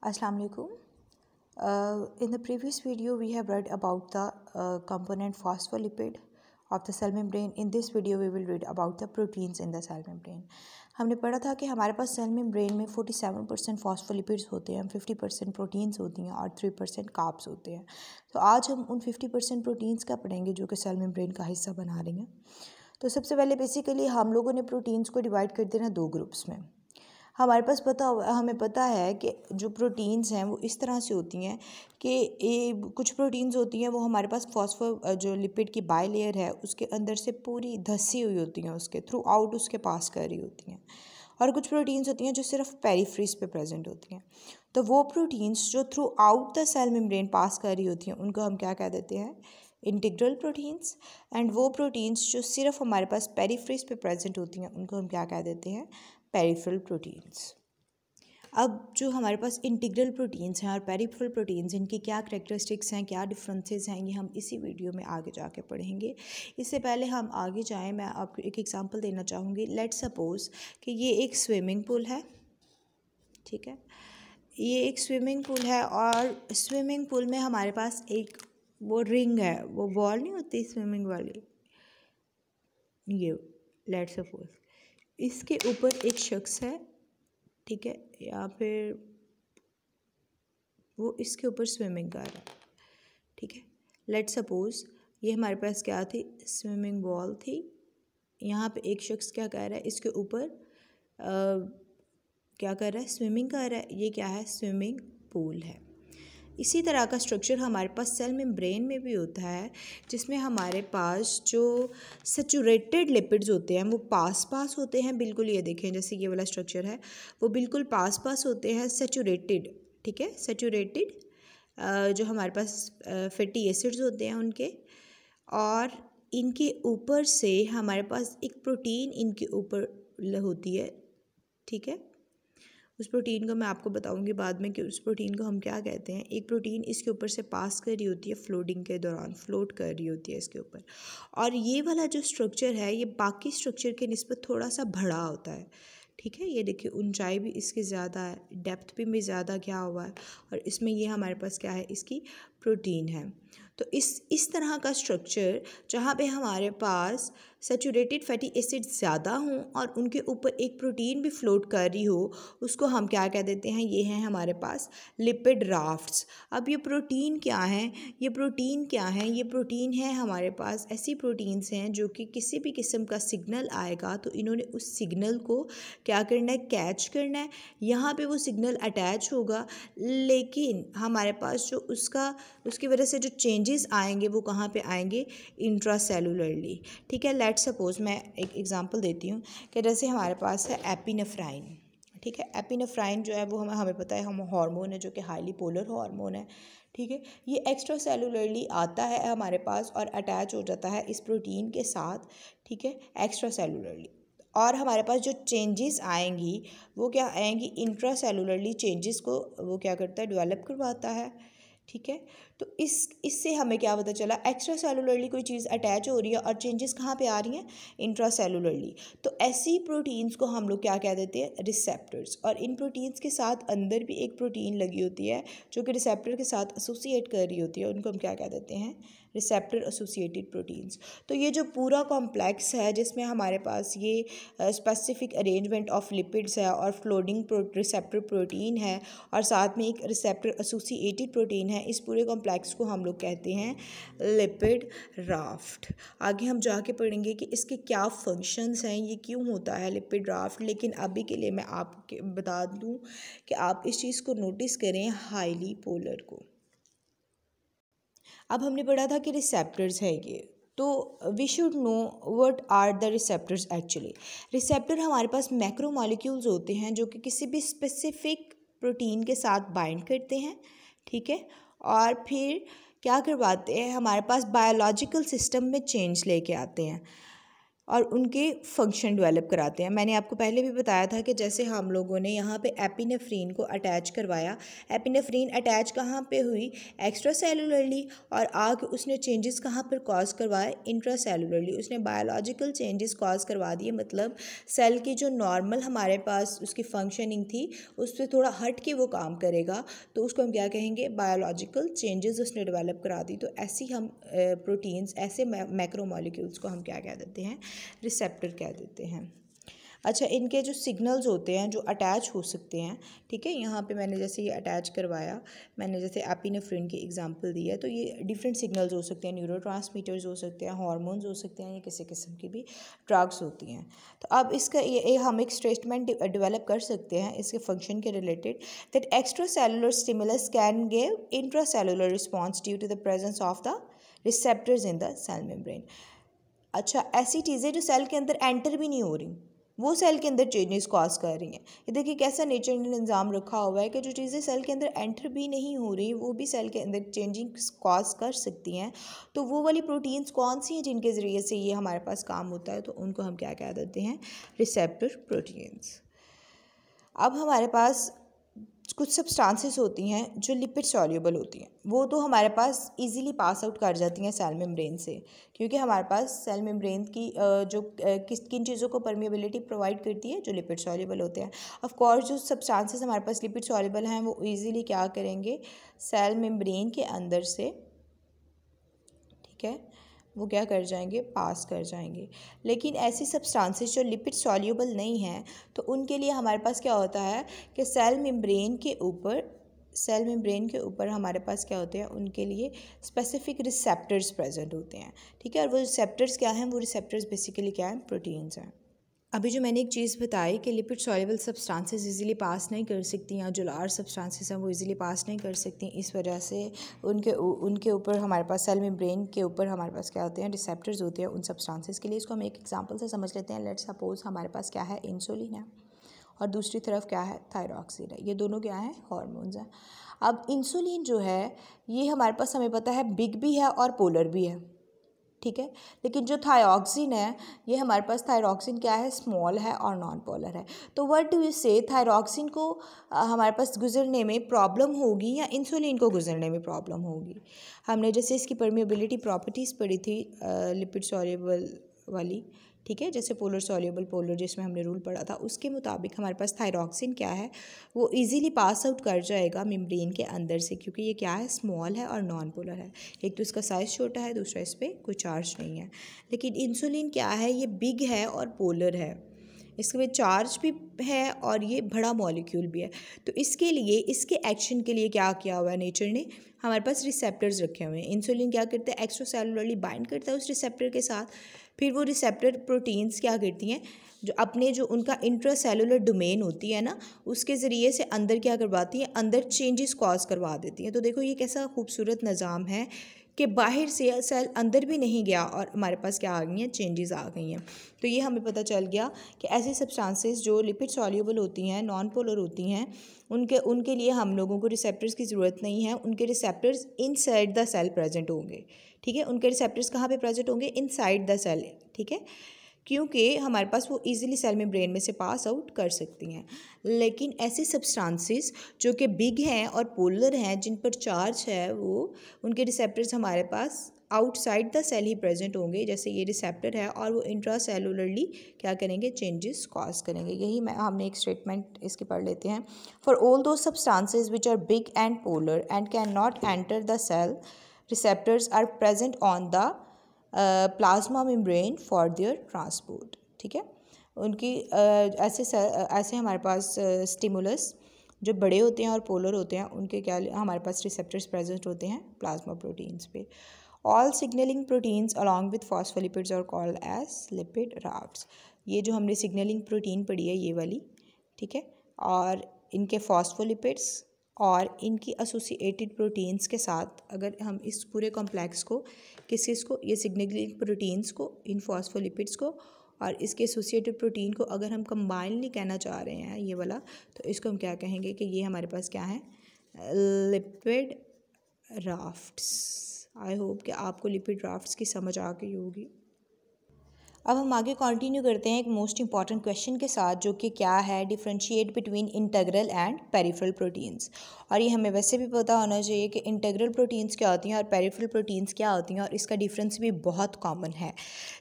Assalamu alaikum. In the previous video, we have read about the component phospholipid of the cell membrane. In this video, we will read about the proteins in the cell membrane. हमने पढ़ा था कि हमारे पास cell membrane में 47% phospholipids होते हैं, 50% proteins होती हैं और 3% कार्ब्स होते हैं. तो आज हम उन 50% प्रोटीन्स का पढ़ेंगे जो कि सेल मेम्ब्रेन का हिस्सा बना रही हैं. तो सबसे पहले बेसिकली हम लोगों ने प्रोटीन्स को डिवाइड कर देना दो ग्रुप्स में. हमें पता है कि जो प्रोटीन्स हैं वो इस तरह से होती हैं कि कुछ प्रोटीन्स होती हैं वो हमारे पास जो लिपिड की बाई लेयर है उसके अंदर से पूरी धसी हुई होती हैं, उसके थ्रू आउट उसके पास कर रही होती हैं. और कुछ प्रोटीन्स होती हैं जो सिर्फ पेरिफ्रीज पे प्रेजेंट होती हैं. तो वो प्रोटीन्स जो throughout the cell membrane pass कर रही होती हैं उनको हम क्या कह देते हैं? Integral proteins. एंड वो प्रोटीन्स जो सिर्फ हमारे पास पेरिफ्रीज पे प्रेजेंट होती हैं उनको हम क्या कह देते हैं? Peripheral proteins. अब जो हमारे पास इंटीग्रल प्रोटीन्स हैं और पेरिफेरल प्रोटीन्स, इनकी क्या करैक्टरिस्टिक्स हैं, क्या डिफरेंसेस हैं, ये हम इसी वीडियो में आगे जाके पढ़ेंगे. इससे पहले हम आगे जाएं, मैं आपको एक एग्जांपल देना चाहूँगी. लेट्स सपोज़ कि ये एक स्विमिंग पूल है. ठीक है, ये एक स्विमिंग पूल है और स्विमिंग पूल में हमारे पास एक वो रिंग है, वो बॉल नहीं होती स्विमिंग वाली, ये लेट्स सपोज इसके ऊपर एक शख्स है. ठीक है, या फिर वो इसके ऊपर स्विमिंग कर रहा है. ठीक है, लेट्स सपोज ये हमारे पास क्या थी? स्विमिंग बॉल थी. यहाँ पे एक शख्स क्या कर रहा है? इसके ऊपर क्या कर रहा है? स्विमिंग कर रहा है. ये क्या है? स्विमिंग पूल है. इसी तरह का स्ट्रक्चर हमारे पास सेल मेम्ब्रेन में भी होता है, जिसमें हमारे पास जो सैचुरेटेड लिपिड्स होते हैं वो पास होते हैं. बिल्कुल ये देखें, जैसे ये वाला स्ट्रक्चर है वो बिल्कुल पास होते हैं, सैचुरेटेड. ठीक है, सैचुरेटेड जो हमारे पास फैटी एसिड्स होते हैं उनके, और इनके ऊपर से हमारे पास एक प्रोटीन इनके ऊपर होती है. ठीक है, उस प्रोटीन को मैं आपको बताऊंगी बाद में कि उस प्रोटीन को हम क्या कहते हैं. एक प्रोटीन इसके ऊपर से पास कर रही होती है, फ्लोटिंग के दौरान फ्लोट कर रही होती है इसके ऊपर. और ये वाला जो स्ट्रक्चर है ये बाकी स्ट्रक्चर के निस्बत थोड़ा सा बड़ा होता है. ठीक है, ये देखिए ऊंचाई भी इसकी ज़्यादा है, डेप्थ भी ज़्यादा क्या हुआ है, और इसमें ये हमारे पास क्या है? इसकी प्रोटीन है. तो इस तरह का स्ट्रक्चर जहाँ पे हमारे पास सैचुरेटेड फैटी एसिड ज़्यादा हों और उनके ऊपर एक प्रोटीन भी फ्लोट कर रही हो, उसको हम क्या कह देते हैं? ये हैं हमारे पास लिपिड राफ्ट्स. अब ये प्रोटीन क्या हैं? ये प्रोटीन है हमारे पास ऐसी प्रोटीन्स हैं जो कि किसी भी किस्म का सिग्नल आएगा तो इन्होंने उस सिग्नल को क्या करना है? कैच करना है. यहाँ पे वो सिग्नल अटैच होगा, लेकिन हमारे पास जो उसकी वजह से जो चेंजेस आएंगे वो कहाँ पे आएंगे? इंट्रासेलुलरली. ठीक है, लेट्स सपोज मैं एक एग्जांपल देती हूँ कि जैसे हमारे पास है एपिनेफ्राइन. ठीक है, एपिनेफ्राइन जो है वो हमें पता है हम हार्मोन है जो कि हाईली पोलर हार्मोन है. ठीक है, ये एक्स्ट्रा सेलुलरली आता है हमारे पास और अटैच हो जाता है इस प्रोटीन के साथ. ठीक है, एक्स्ट्रा सेलुलरली. और हमारे पास जो चेंजेस आएंगी वो क्या आएंगी? इंट्रासेलुलरली चेंजेस को वो क्या करता है? डेवलप करवाता है. ठीक है, तो इससे हमें क्या पता चला? एक्स्ट्रा सेलुलरली कोई चीज़ अटैच हो रही है और चेंजेस कहाँ पे आ रही हैं? इंट्रासेलुलरली. तो ऐसी प्रोटीन्स को हम लोग क्या कह देते हैं? रिसेप्टर्स. और इन प्रोटीन्स के साथ अंदर भी एक प्रोटीन लगी होती है जो कि रिसेप्टर के साथ एसोसिएट कर रही होती है, उनको हम क्या कह देते हैं? Receptor associated proteins. तो ये जो पूरा कॉम्प्लेक्स है जिसमें हमारे पास ये स्पेसिफिक अरेंजमेंट ऑफ लिपिड्स है और फ्लोटिंग रिसेप्टर प्रोटीन है और साथ में एक रिसेप्टर एसोसिएटेड प्रोटीन है, इस पूरे कॉम्प्लेक्स को हम लोग कहते हैं लिपिड राफ्ट. आगे हम जाके पढ़ेंगे कि इसके क्या फंक्शंस हैं, ये क्यों होता है लिपिड राफ्ट. लेकिन अभी के लिए मैं आपको बता दूं कि आप इस चीज़ को नोटिस करें, हाईली पोलर को. अब हमने पढ़ा था कि रिसेप्टर्स है ये, तो we should know what are the receptors actually. Receptor हमारे पास मैक्रो मॉलिक्यूल्स होते हैं जो कि किसी भी स्पेसिफिक प्रोटीन के साथ बाइंड करते हैं. ठीक है, और फिर क्या करवाते हैं? हमारे पास बायोलॉजिकल सिस्टम में चेंज लेके आते हैं. और उनके फंक्शन डेवलप कराते हैं। मैंने आपको पहले भी बताया था कि जैसे हम लोगों ने यहाँ पे एपिनेफ्रीन को अटैच करवाया, एपिनेफ्रीन अटैच कहाँ पे हुई, एक्स्ट्रा सेलुलरली, और आगे उसने चेंजेस कहाँ पर कॉज करवाए, इंट्रा सेलुलरली। उसने बायोलॉजिकल चेंजेस कॉज करवा दिए, मतलब सेल की जो नॉर्मल हमारे पास उसकी फंक्शनिंग थी उससे थोड़ा हट के वो काम करेगा, तो उसको हम क्या कहेंगे, बायोलॉजिकल चेंजेस उसने डेवलप करा दी। तो ऐसी हम प्रोटीन्स, ऐसे मैक्रोमोलिक्यूल्स को हम क्या कह देते हैं, रिसेप्टर कह देते हैं। अच्छा, इनके जो सिग्नल्स होते हैं जो अटैच हो सकते हैं, ठीक है, यहाँ पे मैंने जैसे ये अटैच करवाया, मैंने जैसे एपिनेफ्रिन की एग्जांपल दी है, तो ये डिफरेंट सिग्नल्स हो सकते हैं, न्यूरोट्रांसमीटर्स हो सकते हैं, हार्मोन्स हो सकते हैं, या किसी किस्म की भी ड्रग्स होती हैं। तो अब इसका ये हम एक स्टेटमेंट डेवलप कर सकते हैं इसके फंक्शन के related, that extra cellular stimulus can give intra cellular response due to the presence of the receptors in the cell membrane. अच्छा, ऐसी चीज़ें जो सेल के अंदर एंटर भी नहीं हो रही, वो सेल के अंदर चेंजेस कॉज कर रही हैं। ये देखिए कैसा नेचर ने निज़ाम रखा हुआ है कि जो चीज़ें सेल के अंदर एंटर भी नहीं हो रही वो भी सेल के अंदर चेंजिंग कॉज कर सकती हैं। तो वो वाली प्रोटीन्स कौन सी हैं जिनके ज़रिए से ये हमारे पास काम होता है, तो उनको हम क्या कह देते हैं, रिसेप्टर प्रोटीन्स। अब हमारे पास कुछ सब्सटेंसेस होती हैं जो लिपिड सॉल्युबल होती हैं, वो तो हमारे पास इजीली पास आउट कर जाती हैं सेल मेम्ब्रेन से, क्योंकि हमारे पास सेल मेम्ब्रेन की जो किन चीज़ों को परमिएबिलिटी प्रोवाइड करती है, जो लिपिड सॉल्युबल होते हैं। ऑफ कोर्स जो सब्सटेंसेस हमारे पास लिपिड सॉल्युबल हैं वो इजीली क्या करेंगे, सेल मेम्ब्रेन के अंदर से, ठीक है, वो क्या कर जाएंगे, पास कर जाएंगे। लेकिन ऐसी सब्सटेंसेस जो लिपिड सॉल्युबल नहीं हैं, तो उनके लिए हमारे पास क्या होता है कि सेल मेम्ब्रेन के ऊपर हमारे पास क्या होते हैं, उनके लिए स्पेसिफिक रिसेप्टर्स प्रेजेंट होते हैं, ठीक है। और वो रिसेप्टर्स क्या हैं, वो रिसेप्टर्स बेसिकली क्या हैं, प्रोटीन्स हैं। अभी जो मैंने एक चीज़ बताई कि lipid soluble substances easily pass नहीं कर सकती, या जो लार्ज सब्सटेंसेस हैं वो इजीली पास नहीं कर सकती, इस वजह से उनके ऊपर हमारे पास सेल मेम्ब्रेन के ऊपर हमारे पास क्या होते हैं, रिसेप्टर्स होते हैं उन सब्सटेंसेस के लिए। इसको हम एक एग्जांपल से समझ लेते हैं। लेट्स सपोज हमारे पास क्या है, इंसुलिन है, और दूसरी तरफ क्या है, थायरॉक्सिन है। ये दोनों क्या हैं, हार्मोन्स हैं। अब इंसुलिन जो है ये हमारे पास, हमें पता है, बिग भी है और पोलर भी है, ठीक है। लेकिन जो थायरॉक्सिन है, ये हमारे पास थायरॉक्सिन क्या है, स्मॉल है और नॉन पोलर है। तो व्हाट डू यू से, थायरॉक्सिन को हमारे पास गुजरने में प्रॉब्लम होगी या इंसुलिन को गुजरने में प्रॉब्लम होगी? हमने जैसे इसकी परमिएबिलिटी प्रॉपर्टीज़ पढ़ी थी लिपिड सॉल्युबल वाली, ठीक है, जैसे पोलर सॉल्युबल पोलर जिसमें हमने रूल पढ़ा था, उसके मुताबिक हमारे पास थायरॉक्सिन क्या है, वो इजीली पास आउट कर जाएगा मेम्ब्रेन के अंदर से, क्योंकि ये क्या है, स्मॉल है और नॉन पोलर है। एक तो इसका साइज़ छोटा है, दूसरा इस पर कोई चार्ज नहीं है। लेकिन इंसुलिन क्या है, ये बिग है और पोलर है, इसके में चार्ज भी है और ये बड़ा मॉलिक्यूल भी है। तो इसके लिए, इसके एक्शन के लिए क्या किया हुआ है नेचर ने, हमारे पास रिसेप्टर्स रखे हुए हैं। इंसुलिन क्या करता है, एक्स्ट्रा सेलुलरली बाइंड करता है उस रिसेप्टर के साथ, फिर वो रिसेप्टर प्रोटीन्स क्या करती हैं, जो अपने जो उनका इंट्रा सेलुलर डोमेन होती है ना, उसके ज़रिए से अंदर क्या करवाती हैं, अंदर चेंजेस कॉज करवा देती हैं। तो देखो ये कैसा खूबसूरत निज़ाम है कि बाहर से सेल अंदर भी नहीं गया और हमारे पास क्या आ गई हैं, चेंजेस आ गई हैं। तो ये हमें पता चल गया कि ऐसी सब्सटेंसेस जो लिपिड सॉल्युबल होती हैं, नॉन पोलर होती हैं, उनके लिए हम लोगों को रिसेप्टर्स की ज़रूरत नहीं है। उनके receptors inside the cell present होंगे, ठीक है। उनके रिसेप्टर्स कहाँ पे प्रेजेंट होंगे, इनसाइड द सेल, ठीक है, क्योंकि हमारे पास वो इजीली सेल में ब्रेन में से पास आउट कर सकती हैं। लेकिन ऐसे सब्सटेंसेस जो कि बिग हैं और पोलर हैं, जिन पर चार्ज है, वो उनके रिसेप्टर्स हमारे पास आउटसाइड द सेल ही प्रेजेंट होंगे, जैसे ये रिसेप्टर है, और वो इंट्रा सेलुलरली क्या करेंगे, चेंजेस कॉज करेंगे। यही हमने एक स्टेटमेंट इसकी पढ़ लेते हैं। For all those substances which are big and polar and can not enter the cell, receptors are present on the plasma membrane for their transport, ठीक है। उनकी ऐसे हमारे पास स्टिमुलस जो बड़े होते हैं और पोलर होते हैं, उनके क्या हमारे पास रिसेप्टर्स प्रेजेंट होते हैं प्लाज्मा प्रोटीन्स पे। All signalling proteins along with phospholipids are called as lipid rafts. ये जो हमने सिग्नलिंग प्रोटीन पढ़ी है ये वाली, ठीक है, और इनके फॉस्फोलिपिड्स और इनकी एसोसिएटेड प्रोटीन्स के साथ अगर हम इस पूरे कॉम्प्लेक्स को किसको, ये सिग्नलिंग प्रोटीन्स को, इन फॉस्फोलिपिड्स को और इसके एसोसिएटेड प्रोटीन को अगर हम कंबाइनली कहना चाह रहे हैं ये वाला, तो इसको हम क्या कहेंगे कि ये हमारे पास क्या है, लिपिड राफ्ट्स। आई होप कि आपको लिपिड राफ्ट्स की समझ आ गई होगी। अब हम आगे कंटिन्यू करते हैं एक मोस्ट इंपॉर्टेंट क्वेश्चन के साथ, जो कि क्या है, differentiate between integral and peripheral proteins. और ये हमें वैसे भी पता होना चाहिए कि इंटीग्रल प्रोटीन्स क्या होती हैं और पेरिफेरल प्रोटीन्स क्या होती हैं, और इसका डिफरेंस भी बहुत कॉमन है।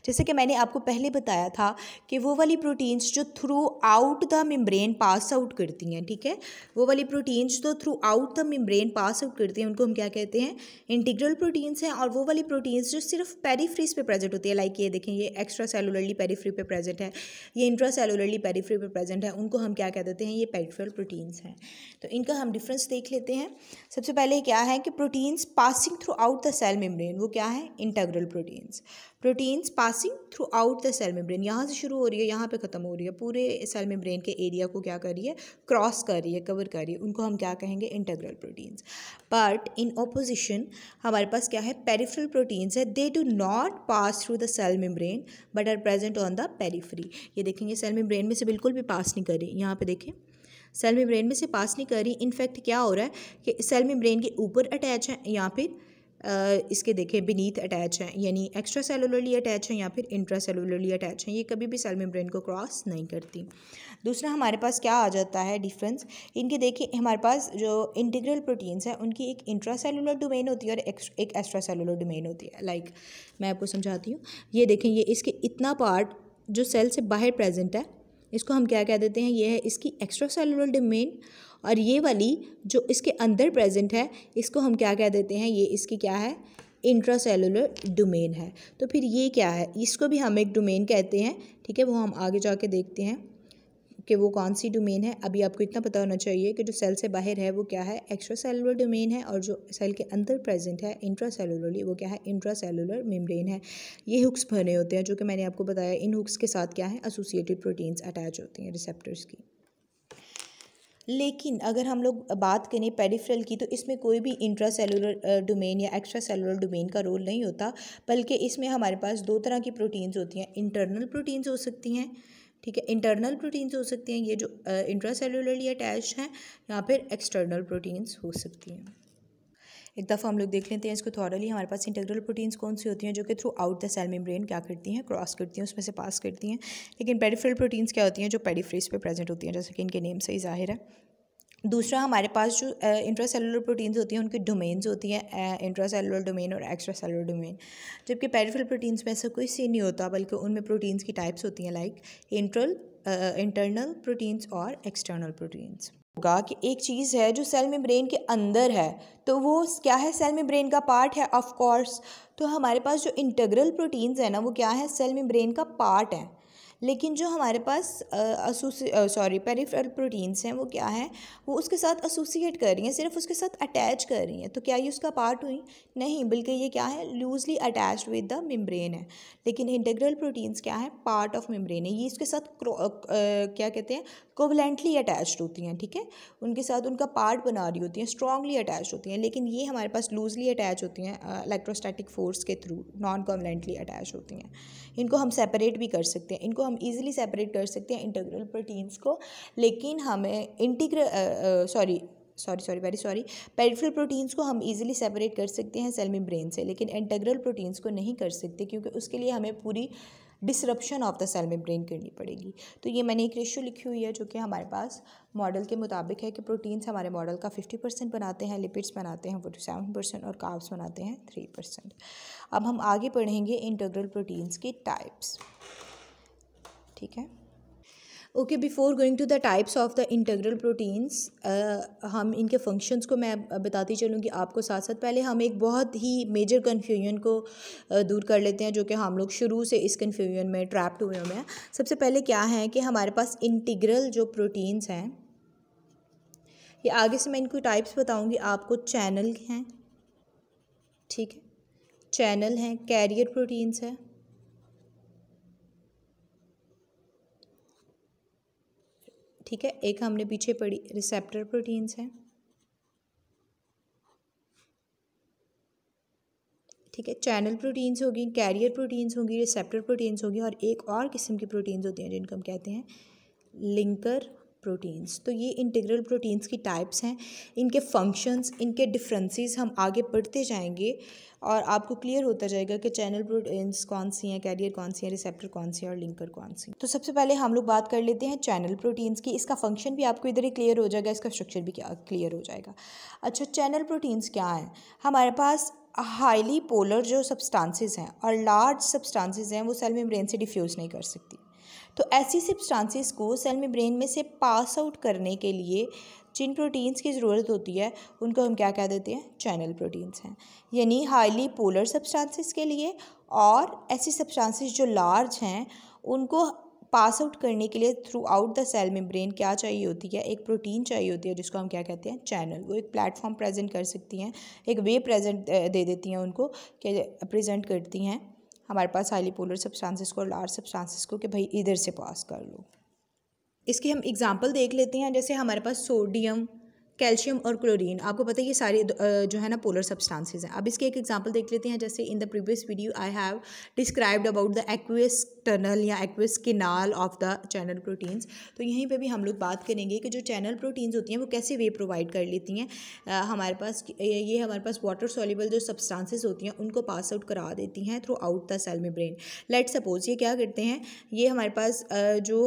जैसे कि मैंने आपको पहले बताया था कि वो वाली प्रोटीन्स जो throughout the membrane pass out करती हैं, ठीक है, वो वाली प्रोटीन्स जो throughout the membrane pass out करती हैं उनको हम क्या कहते हैं, इंटीग्रल प्रोटीन्स हैं। और वो वाली प्रोटीन्स जो सिर्फ पेरिफ्रीज पे प्रेजेंट होती है, लाइक ये देखें, ये एक्स्ट्रा सेलुलरली पेरिफ्री पे प्रेजेंट है, ये इंट्रा सेलुलरली पेरिफ्री पे प्रेजेंट है, उनको हम क्या कह देते हैं, ये पेरिफेरल प्रोटीन्स हैं। तो इनका हम डिफरेंस देख लेते हैं। सबसे पहले क्या है कि proteins passing throughout the cell membrane, वो क्या है, integral proteins. Proteins passing throughout the cell membrane, यहाँ से शुरू हो रही है, यहाँ पे ख़त्म हो रही है, पूरे सेल मेम्ब्रेन के एरिया को क्या कर रही है, क्रॉस कर रही है, कवर कर रही है, उनको हम क्या कहेंगे, integral proteins. But in opposition हमारे पास क्या है, पेरिफेरल प्रोटीन्स है, they do not pass through the cell membrane but are present on the periphery. ये देखेंगे सेल मेम्ब्रेन में से बिल्कुल भी पास नहीं कर रही, यहाँ पे देखें सेल मेम्ब्रेन में से पास नहीं कर रही। इनफैक्ट क्या हो रहा है कि सेल मेम्ब्रेन के ऊपर अटैच है या फिर इसके देखें बीनीथ अटैच हैं, यानी एक्स्ट्रा सेलुलरली अटैच हैं या फिर इंट्रा सेलुलरली अटैच हैं, ये कभी भी सेल मेम्ब्रेन को क्रॉस नहीं करती। दूसरा हमारे पास क्या आ जाता है डिफरेंस, इनके देखिए हमारे पास जो इंटीग्रल प्रोटीन्स हैं उनकी एक इंट्रा सेलुलर डोमेन होती है और एक एक्स्ट्रा सेलुलर डोमेन होती है। लाइक मैं आपको समझाती हूँ, ये देखें, ये इसके इतना पार्ट जो सेल से बाहर प्रेजेंट है इसको हम क्या कह देते हैं, ये है इसकी एक्स्ट्रा सेलुलर डोमेन, और ये वाली जो इसके अंदर प्रेजेंट है इसको हम क्या कह देते हैं, ये इसकी क्या है, इंट्रा सेलुलर डोमेन है। तो फिर ये क्या है, इसको भी हम एक डोमेन कहते हैं, ठीक है, वो हम आगे जाके देखते हैं कि वो कौन सी डोमेन है। अभी आपको इतना पता होना चाहिए कि जो सेल से बाहर है वो क्या है, एक्स्ट्रा सेलुलर डोमेन है, और जो सेल के अंदर प्रेजेंट है इंट्रा सेलुलरली वो क्या है, इंट्रा सेलुलर मेम्ब्रेन है। ये हुक्स बने होते हैं जो कि मैंने आपको बताया, इन हुक्स के साथ क्या है, एसोसिएटेड प्रोटीन्स अटैच होती हैं रिसेप्टर्स की। लेकिन अगर हम लोग बात करें पेरिफेरल की, तो इसमें कोई भी इंट्रा सेलुलर डोमेन या एक्स्ट्रा सेलुलर डोमेन का रोल नहीं होता, बल्कि इसमें हमारे पास दो तरह की प्रोटीन्स होती हैं। इंटरनल प्रोटीन्स हो सकती हैं, ठीक है, इंटरनल प्रोटीन्स हो सकती हैं ये जो इंट्रा सेलुलरली अटैच हैं, या फिर एक्सटर्नल प्रोटीन्स हो सकती हैं। एक दफ़ा हम लोग देख लेते हैं इसको थॉरली। हमारे पास इंटीग्रल प्रोटीन्स कौन सी होती हैं, जो कि throughout the cell membrane क्या करती हैं, क्रॉस करती हैं, उसमें से पास करती हैं। लेकिन पेरिफेरल प्रोटीन्स क्या होती हैं, जो पेरिफ्रीज पे प्रेजेंट होती हैं, जैसे कि इनके नेम से ही जाहिर है। दूसरा हमारे पास जो इंट्रा सेलुलर प्रोटीन्स होती हैं उनकी डोमेन्स होती हैं, इंट्रा सेलुलर डोमेन और एक्स्ट्रा सेलुलर डोमेन। जबकि पेरिफेरल प्रोटीन्स में ऐसा कोई सी नहीं होता, बल्कि उनमें प्रोटीन्स की टाइप्स होती हैं, लाइक इंटरनल प्रोटीन्स और एक्सटर्नल प्रोटीन्स। होगा कि एक चीज़ है जो सेल मेम्ब्रेन के अंदर है, तो वो क्या है, सेल मेम्ब्रेन का पार्ट है ऑफ कोर्स। तो हमारे पास जो इंटीग्रल प्रोटीन्स है ना, वो क्या है, सेल मेम्ब्रेन का पार्ट है। लेकिन जो हमारे पास पेरिफेरल प्रोटीन्स हैं वो क्या है, वो उसके साथ एसोसिएट कर रही हैं, सिर्फ उसके साथ अटैच कर रही हैं। तो क्या ये उसका पार्ट हुई, नहीं, बल्कि ये क्या है, loosely attached with the membrane है। लेकिन इंटीग्रल प्रोटीन्स क्या है, पार्ट ऑफ मेम्ब्रेन है, ये इसके साथ क्या कहते हैं, कोवलेंटली अटैच्ड होती हैं, ठीक है, उनके साथ उनका पार्ट बना रही होती हैं, स्ट्रांगली अटैच होती हैं। लेकिन ये हमारे पास लूजली अटैच होती हैं इलेक्ट्रोस्टैटिक फोर्स के थ्रू, नॉन कोवलेंटली अटैच होती हैं। इनको हम सेपरेट भी कर सकते हैं, इनको हम इजीली सेपरेट कर सकते हैं इंटीग्रल प्रोटीन्स को। लेकिन हमें पेरिफेरल प्रोटीन्स को हम इजीली सेपरेट कर सकते हैं सेल मेम्ब्रेन से, लेकिन इंटीग्रल प्रोटीन्स को नहीं कर सकते, क्योंकि उसके लिए हमें पूरी disruption of the cell membrane करनी पड़ेगी। तो ये मैंने एक रेशियो लिखी हुई है जो कि हमारे पास मॉडल के मुताबिक है कि प्रोटीन्स हमारे मॉडल का 50% बनाते हैं, लिपिड्स बनाते हैं 47% और कार्ब्स बनाते हैं 3%। अब हम आगे पढ़ेंगे इंटीग्रल प्रोटीन्स की टाइप्स, ठीक है। Okay, before going to the types of the integral proteins, हम इनके फंक्शंस को मैं बताती चलूँगी आपको साथ साथ। पहले हम एक बहुत ही मेजर कन्फ्यूजन को दूर कर लेते हैं, जो कि हम लोग शुरू से इस कन्फ्यूजन में ट्रैप्ड हुए हैं। सबसे पहले क्या है कि हमारे पास इंटीग्रल जो प्रोटीन्स हैं, ये आगे से मैं इनको टाइप्स बताऊँगी आपको। चैनल हैं, ठीक है, चैनल हैं, कैरियर प्रोटीन्स है, ठीक है, एक हमने पीछे पढ़ी रिसेप्टर प्रोटीन्स हैं, ठीक है, चैनल प्रोटीन्स होगी, कैरियर प्रोटीन्स होगी, रिसेप्टर प्रोटीन्स होगी, और एक और किस्म की प्रोटीन्स होती हैं जिनको हम कहते हैं लिंकर प्रोटीन्स। तो ये इंटीग्रल प्रोटीन्स की टाइप्स हैं, इनके फंक्शंस, इनके डिफरेंसेस हम आगे पढ़ते जाएंगे और आपको क्लियर होता जाएगा कि चैनल प्रोटीन्स कौन सी हैं, कैरियर कौन सी हैं, रिसेप्टर कौन सी है और लिंकर कौन सी। तो सबसे पहले हम लोग बात कर लेते हैं चैनल प्रोटीन्स की। इसका फंक्शन भी आपको इधर ही क्लियर हो जाएगा, इसका स्ट्रक्चर भी क्या क्लियर हो जाएगा। अच्छा, चैनल प्रोटीन्स क्या हैं? हमारे पास हाईली पोलर जो सब्सटेंसेस हैं और लार्ज सब्सटेंसेस हैं वो सेल मेम्ब्रेन से डिफ्यूज़ नहीं कर सकती। तो ऐसी सब्सटेंसेस को सेल मेम्ब्रेन में से पास आउट करने के लिए जिन प्रोटीन्स की ज़रूरत होती है उनको हम क्या कह देते हैं? चैनल प्रोटीन्स हैं। यानी हाईली पोलर सब्सटेंसेस के लिए और ऐसी सब्सटेंसेस जो लार्ज हैं उनको पास आउट करने के लिए throughout the cell membrane क्या चाहिए होती है? एक प्रोटीन चाहिए होती है जिसको हम क्या कहते हैं? चैनल। वो एक प्लेटफॉर्म प्रेजेंट कर सकती हैं, एक वे प्रेजेंट दे देती हैं उनको कि प्रेजेंट करती हैं हमारे पास हाईली पोलर सब्सटेंसेस को और लार्ज सब्सटेंसेस को कि भाई इधर से पास कर लो। इसके हम एग्जांपल देख लेते हैं। जैसे हमारे पास सोडियम, कैल्शियम और क्लोरीन, आपको पता है ये सारे जो है ना पोलर सब्सटेंसेस हैं। अब इसके एक एग्जांपल देख लेते हैं। जैसे in the previous video I have described about the aqueous tunnel या aqueous canal of the channel proteins. तो यहीं पे भी हम लोग बात करेंगे कि जो चैनल प्रोटीन्स होती हैं वो कैसे वे प्रोवाइड कर लेती हैं हमारे पास। ये हमारे पास वाटर सॉल्युबल जो सब्सटेंसेस होती हैं उनको पास आउट करा देती हैं throughout the cell membrane. Let suppose ये क्या करते हैं, ये हमारे पास जो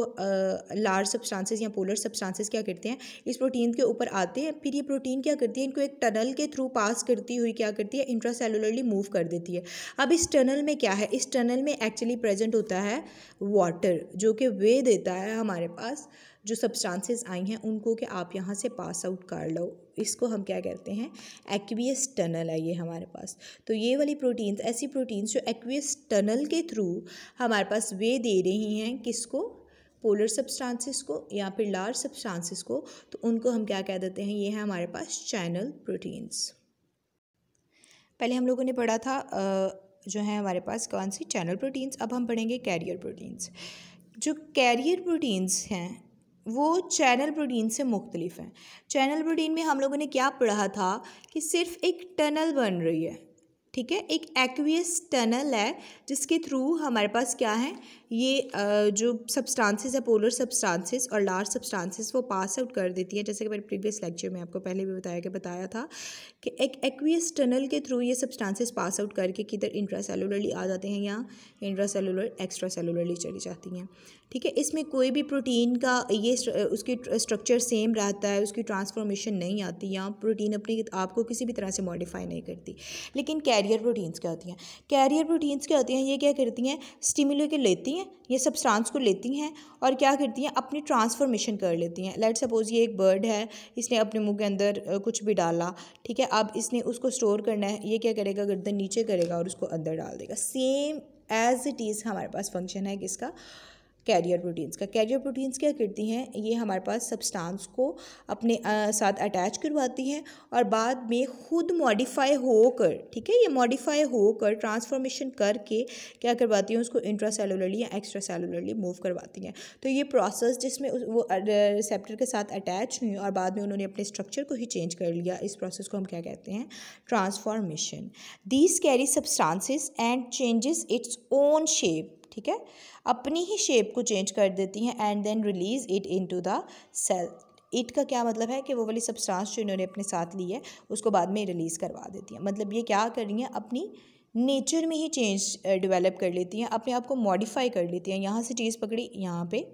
लार्ज सब्सटेंसेस या पोलर सब्सटेंसेस क्या करते हैं, इस प्रोटीन के ऊपर आते हैं, फिर ये प्रोटीन क्या करती है, इनको एक टनल के थ्रू पास करती हुई क्या करती है, इंट्रासेलुलरली मूव कर देती है। अब इस टनल में क्या है, इस टनल में एक्चुअली प्रेजेंट होता है वाटर, जो कि वे देता है हमारे पास जो सब्सटेंसेस आई हैं उनको कि आप यहाँ से पास आउट कर लो। इसको हम क्या कहते हैं? एक्वियस टनल है ये हमारे पास। तो ये वाली प्रोटीन्स, ऐसी प्रोटीन्स जो एक्वियस टनल के थ्रू हमारे पास वे दे रही हैं, किसको? पोलर सब्सटेंसेस को या फिर लार्ज सब्सटेंसेस को, तो उनको हम क्या कह देते हैं? ये है हमारे पास चैनल प्रोटीन्स। पहले हम लोगों ने पढ़ा था जो है हमारे पास कौन सी? Channel proteins. अब हम पढ़ेंगे कैरियर प्रोटीन्स। जो कैरियर प्रोटीन्स हैं वो चैनल प्रोटीन से मुख्तलिफ हैं। चैनल प्रोटीन में हम लोगों ने क्या पढ़ा था कि सिर्फ एक टनल बन रही है, ठीक है, एक एक्वियस टनल है जिसके थ्रू हमारे पास क्या है, ये जो सब्सटेंसेस है, पोलर सब्सटेंसेस और लार्ज सब्सटेंसेस, वो पास आउट कर देती है। जैसे कि मेरे प्रीवियस लेक्चर में आपको पहले भी बताया था कि एक एक्वियस टनल के थ्रू ये सब्सटेंसेस पास आउट करके किधर इंट्रासेलुलरली आ जाते हैं या इंट्रासेलुलर एक्स्ट्रासेलुलरली चली जाती हैं, ठीक है। इसमें कोई भी प्रोटीन का ये उसकी स्ट्रक्चर सेम रहता है, उसकी ट्रांसफॉर्मेशन नहीं आती या प्रोटीन अपने आप को किसी भी तरह से मॉडिफाई नहीं करती। लेकिन कैरियर प्रोटीन्स क्या होती हैं? कैरियर प्रोटीन्स क्या होती हैं? ये क्या करती हैं? स्टिमुले के लेती हैं, ये सब्सटेंस को लेती हैं और क्या करती हैं? अपनी ट्रांसफॉर्मेशन कर लेती हैं। लेट सपोज ये एक बर्ड है, इसने अपने मुंह के अंदर कुछ भी डाला, ठीक है। अब इसने उसको स्टोर करना है, ये क्या करेगा? गर्दन नीचे करेगा और उसको अंदर डाल देगा। सेम एज इट इज़ हमारे पास फंक्शन है किसका? कैरियर प्रोटीन्स का। कैरियर प्रोटीन्स क्या करती हैं? ये हमारे पास सब्सटेंस को अपने साथ अटैच करवाती हैं और बाद में खुद मॉडिफाई होकर, ठीक है, ये मॉडिफाई होकर ट्रांसफॉर्मेशन करके क्या करवाती हैं? उसको इंट्रासेलुलरली या एक्स्ट्रासेलुलरली मूव करवाती हैं। तो ये प्रोसेस जिसमें वो रिसेप्टर के साथ अटैच हुई और बाद में उन्होंने अपने स्ट्रक्चर को ही चेंज कर लिया, इस प्रोसेस को हम क्या कहते हैं? Transformation. These carry substances and changes its own shape, ठीक है, अपनी ही शेप को चेंज कर देती हैं and then release it into the cell. It का क्या मतलब है कि वो वाली सब्सटेंस जो इन्होंने अपने साथ ली है उसको बाद में रिलीज़ करवा देती हैं। मतलब ये क्या कर रही हैं? अपनी नेचर में ही चेंज डेवलप कर लेती हैं, अपने आप को मॉडिफाई कर लेती हैं। यहाँ से चीज़ पकड़ी, यहाँ पे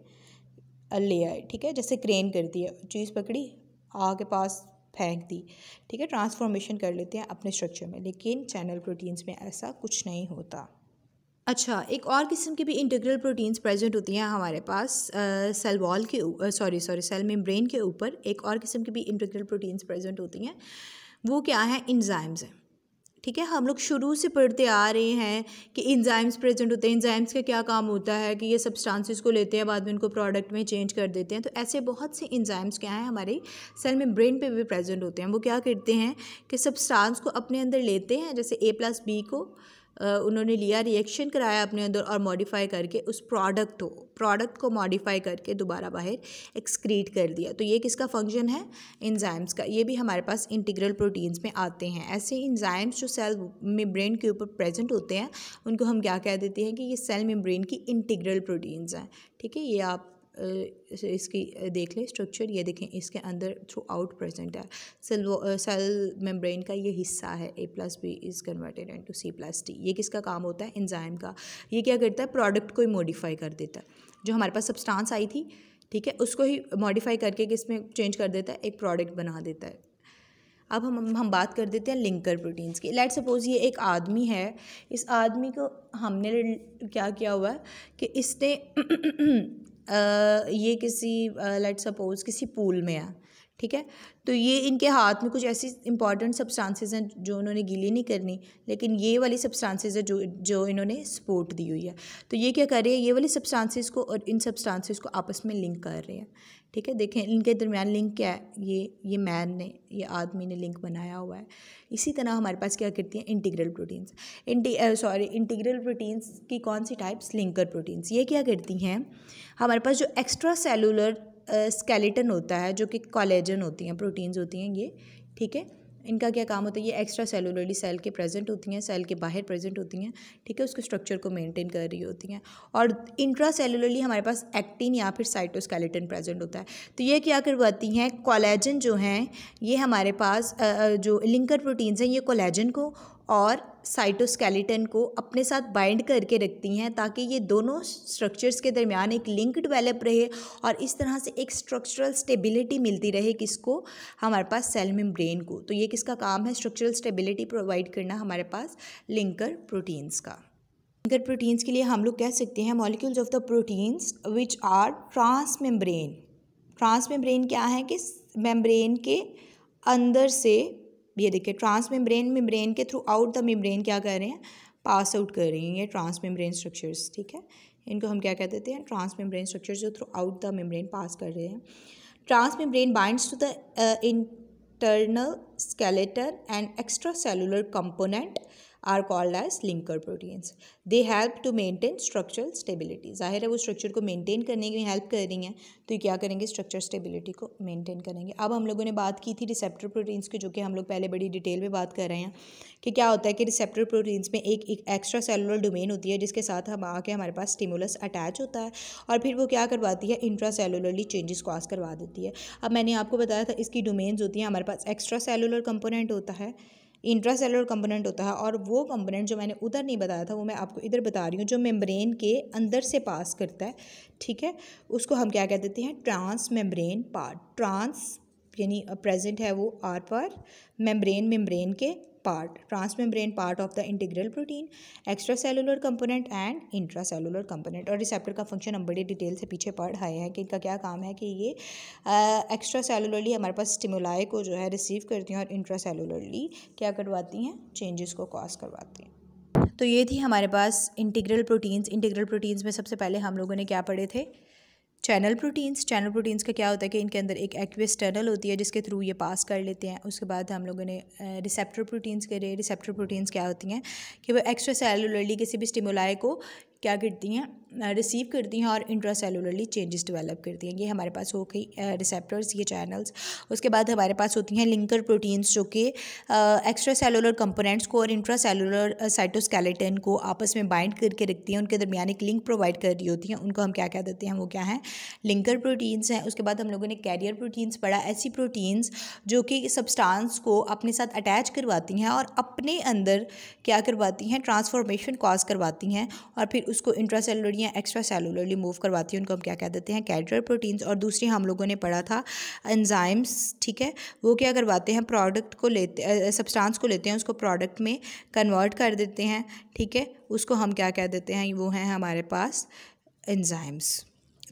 ले आए, ठीक है, जैसे क्रेन करती है, चीज़ पकड़ी आग के पास फेंक दी, ठीक है, ट्रांसफॉर्मेशन कर लेते हैं अपने स्ट्रक्चर में। लेकिन चैनल प्रोटीन्स में ऐसा कुछ नहीं होता। अच्छा, एक और किस्म की भी इंटीग्रल प्रोटीन्स प्रेजेंट होती हैं हमारे पास सेल वॉल के सेल मेम्ब्रेन के ऊपर। एक और किस्म की भी इंटीग्रल प्रोटीन्स प्रेजेंट होती हैं, वो क्या है? एंजाइम्स हैं, ठीक है। हम लोग शुरू से पढ़ते आ रहे हैं कि एंजाइम्स प्रेजेंट होते हैं। एंजाइम्स का क्या काम होता है कि ये सब्सटेंसेस को लेते हैं, बाद में उनको प्रोडक्ट में चेंज कर देते हैं। तो ऐसे बहुत से एंजाइम्स क्या हैं हमारे सेल मेम्ब्रेन पे भी प्रेजेंट होते हैं। वो क्या करते हैं कि सब्सटेंस को अपने अंदर लेते हैं, जैसे A+B को उन्होंने लिया, रिएक्शन कराया अपने अंदर और मॉडिफाई करके उस प्रोडक्ट को मॉडिफाई करके दोबारा बाहर एक्सक्रीट कर दिया। तो ये किसका फंक्शन है? एंजाइम्स का। ये भी हमारे पास इंटीग्रल प्रोटीन्स में आते हैं। ऐसे एंजाइम्स जो सेल मेम्ब्रेन के ऊपर प्रेजेंट होते हैं उनको हम क्या कह देते हैं कि ये सेल मेम्ब्रेन की इंटीग्रल प्रोटीन्स हैं, ठीक है। ये आप इसकी देख लें स्ट्रक्चर, ये देखें इसके अंदर थ्रू आउट प्रेजेंट है। सेल मेम्ब्रेन का ये हिस्सा है, A+B is converted into C+D। ये किसका काम होता है? एंजाइम का। ये क्या करता है? प्रोडक्ट को ही मॉडिफाई कर देता है। जो हमारे पास सब्सटेंस आई थी, ठीक है, उसको ही मॉडिफाई करके किसमें चेंज कर देता है? एक प्रोडक्ट बना देता है। अब हम बात कर देते हैं लिंकर प्रोटीन्स की। लेट्स सपोज ये एक आदमी है, इस आदमी को हमने क्या किया हुआ है कि इसने ये किसी लेट्स सपोज किसी पूल में है, ठीक है, तो ये इनके हाथ में कुछ ऐसी इंपॉर्टेंट सब्सटेंसेस हैं जो उन्होंने गीली नहीं करनी, लेकिन ये वाली सब्सटेंसेस है जो इन्होंने सपोर्ट दी हुई है। तो ये क्या कर रहे हैं? ये वाली सब्सटेंसेस को और इन सब्सटेंसेस को आपस में लिंक कर रहे हैं, ठीक है। देखें इनके दरमियान लिंक क्या है? ये मैन ने, ये आदमी ने लिंक बनाया हुआ है। इसी तरह हमारे पास क्या करती हैं? Integral proteins. इंटीग्रल प्रोटीन्स की कौन सी टाइप्स? Linker proteins. ये क्या करती हैं? हमारे पास जो एक्स्ट्रा सेलुलर स्केलेटन होता है, जो कि कोलेजन होती हैं, प्रोटीन्स होती हैं ये, ठीक है, इनका क्या काम होता है? ये एक्स्ट्रा सेलुलरली सेल के प्रेजेंट होती हैं, सेल के बाहर प्रेजेंट होती हैं, ठीक है, उसके स्ट्रक्चर को मेंटेन कर रही होती हैं। और इंट्रा सेलुलरली हमारे पास एक्टिन या फिर साइटोस्केलेटन प्रेजेंट होता है। तो ये क्या करवाती हैं? कोलेजन जो हैं, ये हमारे पास जो लिंकर प्रोटीन्स हैं, ये कोलेजन को और साइटोस्केलेटन को अपने साथ बाइंड करके रखती हैं, ताकि ये दोनों स्ट्रक्चर्स के दरमियान एक लिंक डेवलप रहे और इस तरह से एक स्ट्रक्चरल स्टेबिलिटी मिलती रहे। किसको? हमारे पास सेल मेम्ब्रेन को। तो ये किसका काम है? स्ट्रक्चरल स्टेबिलिटी प्रोवाइड करना हमारे पास लिंकर प्रोटीन्स का। लिंकर प्रोटीन्स के लिए हम लोग कह सकते हैं molecules of the proteins which are transmembrane. Transmembrane क्या है? कि मेम्ब्रेन के अंदर से, ये देखिए मेम्ब्रेन के थ्रू आउट द मेम्ब्रेन क्या कर रहे हैं? पास आउट कर रही हैं ये ट्रांसमेम्ब्रेन स्ट्रक्चर्स, ठीक है। इनको हम क्या कह देते हैं? ट्रांसमेम्ब्रेन स्ट्रक्चर्स जो throughout the membrane pass कर रहे हैं। Transmembrane binds to the internal skeleton and extra cellular component are called as linker proteins. They help to maintain structural stability. जाहिर है वो स्ट्रक्चर को मेंटेन करने की हेल्प कर रही हैं, तो ये क्या करेंगे? स्ट्रक्चर स्टेबिलिटी को मेंटेन करेंगे। अब हम लोगों ने बात की थी रिसेप्टर प्रोटीन्स की, जो कि हम लोग पहले बड़ी डिटेल में बात कर रहे हैं कि क्या होता है कि रिसेप्टर प्रोटीन्स में एक एक्स्ट्रा सेलुलर डोमेन होती है, जिसके साथ हम आके हमारे पास स्टिमुलस अटैच होता है और फिर वो क्या करवाती है? इंट्रा सेलुलरली चेंजेस कॉज करवा देती है। अब मैंने आपको बताया था इसकी डोमेन्स होती हैं, हमारे पास एक्स्ट्रा सेलुलर कंपोनेंट होता है, इंट्रा सेलुलर कंपोनेंट होता है, और वो कंपोनेंट जो मैंने उधर नहीं बताया था वो मैं आपको इधर बता रही हूँ, जो मेम्ब्रेन के अंदर से पास करता है, ठीक है, उसको हम क्या कह देते हैं? Trans membrane part. ट्रांस यानी प्रेजेंट है वो आर पर, मेम्ब्रेन के part, trans membrane part of the integral protein, extra cellular component and intra cellular component. और रिसेप्टर का फंक्शन हम बड़ी डिटेल से पीछे पढ़ आए हैं कि इनका क्या काम है कि ये एक्स्ट्रा सेलुलरली हमारे पास स्टिमुलाई को जो है रिसीव करती हैं और इंट्रा सेलुलरली क्या करवाती हैं? चेंजेस को कॉज करवाती हैं। तो ये थी हमारे पास इंटीग्रल प्रोटीन्स। इंटीग्रल प्रोटीन्स में सबसे पहले हम लोगों ने क्या पढ़े थे? Channel proteins. चैनल प्रोटीन्स का क्या होता है कि इनके अंदर एक एक्वियस टनल होती है जिसके थ्रू ये पास कर लेते हैं। उसके बाद हम लोगों ने रिसेप्टर प्रोटीन्स करे। रिसेप्टर प्रोटीन्स क्या होती हैं कि वो एक्स्ट्रा सेलुलरली किसी भी स्टिमुलाई को क्या करती हैं? रिसीव करती हैं और इंट्रा सेलुलरली चेंजेस डेवलप करती हैं। ये हमारे पास हो गई रिसेप्टर्स, ये चैनल्स। उसके बाद हमारे पास होती हैं लिंकर प्रोटीन्स, जो कि एक्स्ट्रा सेलुलर कंपोनेंट्स को और इंट्रा सेलुलर साइटोस्केलेटन को आपस में बाइंड करके रखती हैं, उनके दरमियान एक लिंक प्रोवाइड कर रही होती हैं। उनको हम क्या कह देते हैं? वो क्या हैं? लिंकर प्रोटीन्स हैं। उसके बाद हम लोगों ने कैरियर प्रोटीन्स पढ़ा, ऐसी प्रोटीन्स जो कि सब्सटेंस को अपने साथ अटैच करवाती हैं और अपने अंदर क्या करवाती हैं? ट्रांसफॉर्मेशन कॉज करवाती हैं और फिर उसको इंट्रा सेलुलर या एक्स्ट्रा सेलुलरली मूव करवाती हैं। उनको हम क्या कह देते हैं? Carrier proteins. और दूसरी हम लोगों ने पढ़ा था एंजाइम्स, ठीक है, वो क्या करवाते हैं? प्रोडक्ट को लेते, सब्सटेंस को लेते हैं, उसको प्रोडक्ट में कन्वर्ट कर देते हैं, ठीक है, उसको हम क्या कह देते हैं? वो हैं हमारे पास एंजाइम्स।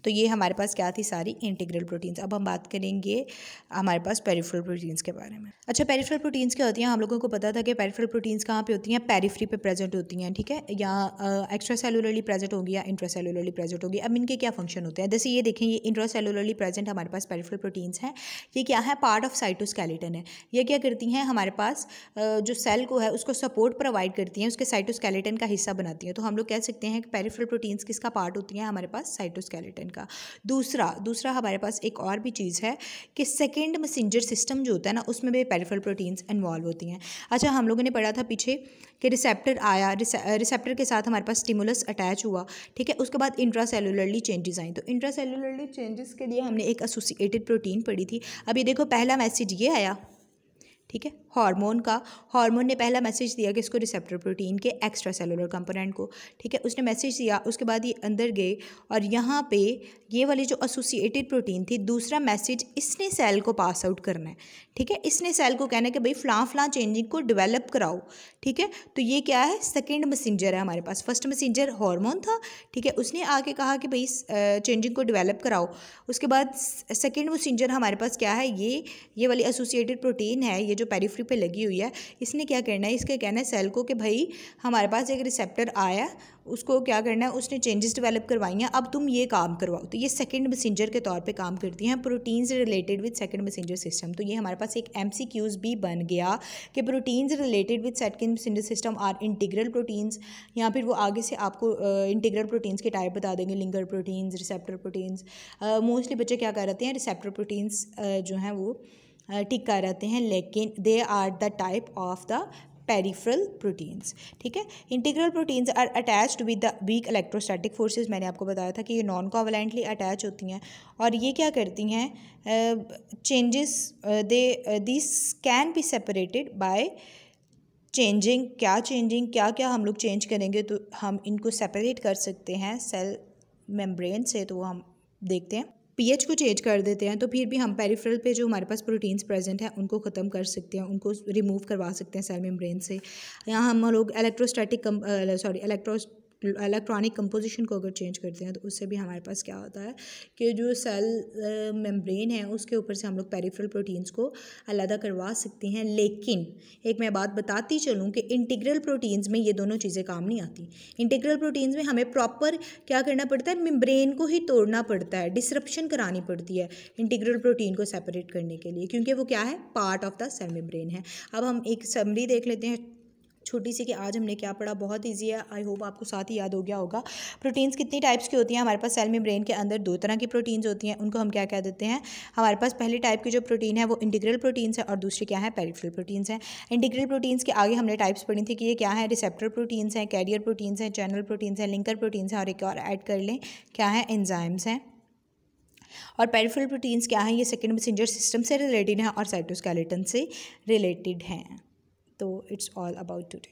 तो ये हमारे पास क्या थी? सारी इंटीग्रल प्रोटीन्स। अब हम बात करेंगे हमारे पास पेरिफेरल प्रोटीन्स के बारे में। अच्छा, पेरिफेरल प्रोटीन्स क्या होती हैं? हम लोगों को पता था कि पेरिफेरल प्रोटीन्स कहाँ पे होती हैं? पेरिफेरी पे प्रेजेंट होती हैं, ठीक है, या एक्स्ट्रा सेलुलरली प्रेजेंट होगी या इंट्रा सेलुलरली प्रेजेंट होगी। अब इनके क्या फंक्शन होते हैं? जैसे ये देखें, ये इंट्रा सेलुलरली प्रेजेंट हमारे पास पेरिफेरल प्रोटीन्स हैं। ये क्या है? पार्ट ऑफ साइटोस्केलेटन है। ये क्या करती हैं? हमारे पास जो सेल को है उसको सपोर्ट प्रोवाइड करती हैं, उसके साइटोस्केलेटन का हिस्सा बनाती हैं। तो हम लोग कह सकते हैं कि पेरिफेरल प्रोटीन्स किसका पार्ट होती हैं? हमारे पास साइटोस्केलेटन का। दूसरा हमारे पास एक और भी चीज़ है कि सेकेंड मैसेंजर सिस्टम जो होता है ना, उसमें भी पेरिफेरल प्रोटीन्स इन्वॉल्व होती हैं। अच्छा, हम लोगों ने पढ़ा था पीछे कि रिसेप्टर आया, रिसेप्टर के साथ हमारे पास स्टिमुलस अटैच हुआ, ठीक है। उसके बाद इंट्रासेलुलरली चेंजेस आई। तो इंट्रासेलुलरली चेंजेस के लिए हमने एक एसोसिएटेड प्रोटीन पढ़ी थी। अभी देखो पहला मैसेज ये आया, ठीक है, हार्मोन ने पहला मैसेज दिया कि इसको रिसेप्टर प्रोटीन के एक्स्ट्रा सेलुलर कंपोनेंट को, ठीक है, उसने मैसेज दिया। उसके बाद ये अंदर गए और यहाँ पे ये वाली जो एसोसिएटेड प्रोटीन थी, दूसरा मैसेज इसने सेल को पास आउट करना है, ठीक है। इसने सेल को कहना है कि भाई फलां चेंजिंग को डेवलप कराओ, ठीक है। तो ये क्या है, सेकेंड मैसेंजर है हमारे पास। फर्स्ट मैसेंजर हार्मोन था, ठीक है, उसने आके कहा कि भाई चेंजिंग को डेवलप कराओ। उसके बाद सेकेंड मैसेंजर हमारे पास क्या है, ये वाली एसोसिएटेड प्रोटीन है, ये जो पेरिफेरी पे लगी हुई है, इसने क्या करना है, इसका कहना है सेल को कि भाई हमारे पास एक रिसेप्टर आया, उसको क्या करना है, उसने चेंजेस डेवलप करवाई हैं, अब तुम ये काम करवाओ। तो ये सेकंड मैसेंजर के तौर पे काम करती हैं, proteins related with second messenger system. तो ये हमारे पास एक MCQs भी बन गया कि proteins related with second messenger system are integral proteins, या फिर वो आगे से आपको इंटीग्रल प्रोटीन्स के टाइप बता देंगे, linker proteins, receptor proteins. Mostly बच्चे क्या कर रहे हैं, रिसेप्टर प्रोटीन्स जो हैं वो टिक कर रहते हैं, लेकिन they are the type of the peripheral proteins, ठीक है। Integral proteins are attached with the weak electrostatic forces. मैंने आपको बताया था कि ये नॉन कोवैलेंटली अटैच होती हैं और ये क्या करती हैं, changes this can be separated by changing. क्या क्या हम लोग चेंज करेंगे तो हम इनको सेपरेट कर सकते हैं सेल मेम्ब्रेन से, तो वो हम देखते हैं। पीएच को चेंज कर देते हैं तो फिर भी हम पेरिफेरल पे जो हमारे पास प्रोटीन्स प्रेजेंट हैं उनको ख़त्म कर सकते हैं, उनको रिमूव करवा सकते हैं सेल मेम्ब्रेन से। यहाँ हम लोग इलेक्ट्रॉनिक कंपोजिशन को अगर चेंज करते हैं तो उससे भी हमारे पास क्या होता है कि जो सेल मेम्ब्रेन है उसके ऊपर से हम लोग पेरिफेरल प्रोटीन्स को अलग करवा सकते हैं। लेकिन एक मैं बात बताती चलूँ कि इंटीग्रल प्रोटीन्स में ये दोनों चीज़ें काम नहीं आती। इंटीग्रल प्रोटीन्स में हमें प्रॉपर क्या करना पड़ता है, मेम्ब्रेन को ही तोड़ना पड़ता है, डिसरप्शन करानी पड़ती है इंटीग्रल प्रोटीन को सेपरेट करने के लिए, क्योंकि वो क्या है, part of the cell membrane है। अब हम एक समरी देख लेते हैं छोटी सी कि आज हमने क्या पढ़ा। बहुत ईजी है, आई होप आपको साथ ही याद हो गया होगा। प्रोटीन्स कितनी टाइप्स की होती हैं हमारे पास, सेल मेम्ब्रेन के अंदर 2 तरह की प्रोटीन्स होती हैं, उनको हम क्या कह देते हैं, हमारे पास पहली टाइप की जो प्रोटीन है वो इंटीग्रल प्रोटीन्स है और दूसरी क्या है, पेरिफेरल प्रोटीन्स हैं। इंटीग्रल प्रोटीन्स के आगे हमने टाइप्स पढ़ी थी कि ये क्या है, रिसेप्टर प्रोटीन्स हैं, कैरियर प्रोटीन्स हैं, चैनल प्रोटीन्स हैं, लिंकर प्रोटीन्स हैं और एक और ऐड कर लें क्या है, एंजाइम्स हैं। और पेरिफेरल प्रोटीन्स क्या है, ये सेकेंड मैसेंजर सिस्टम से रिलेटेड हैं और साइटोस्केलेटन से रिलेटेड हैं। तो इट्स ऑल अबाउट टुडे।